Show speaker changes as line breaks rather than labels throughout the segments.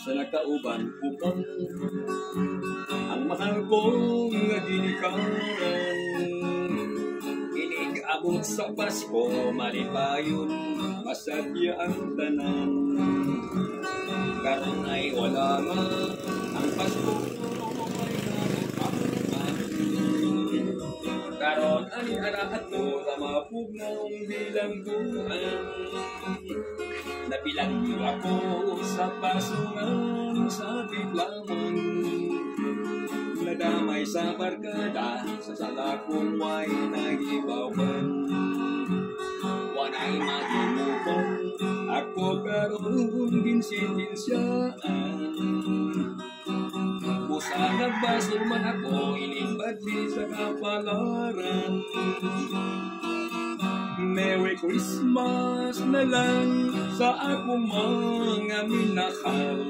sa nakauban upang ang mahal kong ginikaran. Inig-abot sa Pasko, malipayon, masagya ang tanan. Karon ay wala nga ang Pasko, karon ani arahat to sa mapugnaong bilangguan. Nabilang ako sa pasungan sa biglaman. Nadamay sa barkada sa salakong way nagibawan. Wanay mahimupan ako karon ginsindinsiyaan. Busa nagbasol man ako inibadli sa kapalaran. Merry Christmas na lang sa akong mga minahal,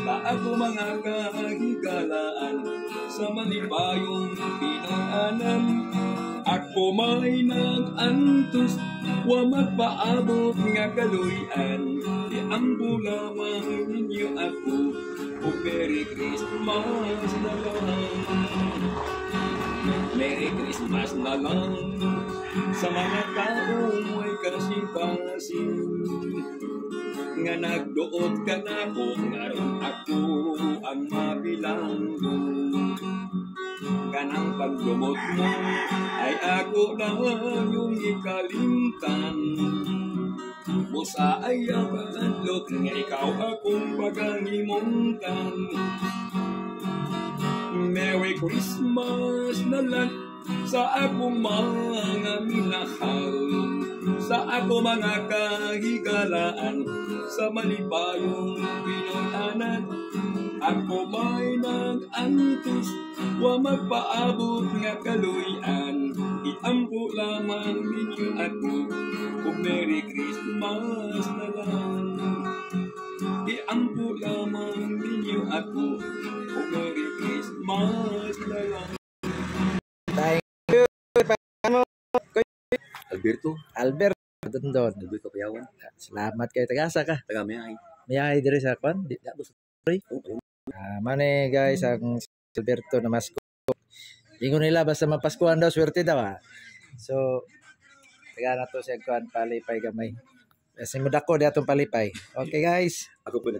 sa akong mga kahigalaan, sa malipayong pinaanan. Ako may nag-antos, wa magpaabot nga kaluyan. Iambo lamang ninyo ako, o Merry Christmas na lang. Merry Christmas na lang sa mga taong may kasing-kasing, nga nagduot ka na ko, ngayon ako ang mabilanggo. Kanang pagdumot mo ay ako lang yung ikalimtan. Busa ay ang pagkadlot nga ikaw akong pagkangimuntan. Merry Christmas na lang sa akong mga minahal, sa akong mga kahigalaan, sa malipayong pinuntanan. Ako may nag-antos, wa magpaabot nga kaluyan. Iampo lamang ninyo ako, o Merry Christmas na lang. Iampo lamang ninyo ako, o Merry Christmas na lang.
Alberto Dondon.
Alberto Payawan.
Salamat kay tagasa ka.
Taga Mayay.
Mayay diri sa kwan. Mane guys ang Alberto na masko. Ingon nila basta mapaskuhan daw swerte daw. So taga na to sa kwan palipay gamay. Kasi mo dako di atong palipay. Okay guys.
Ako po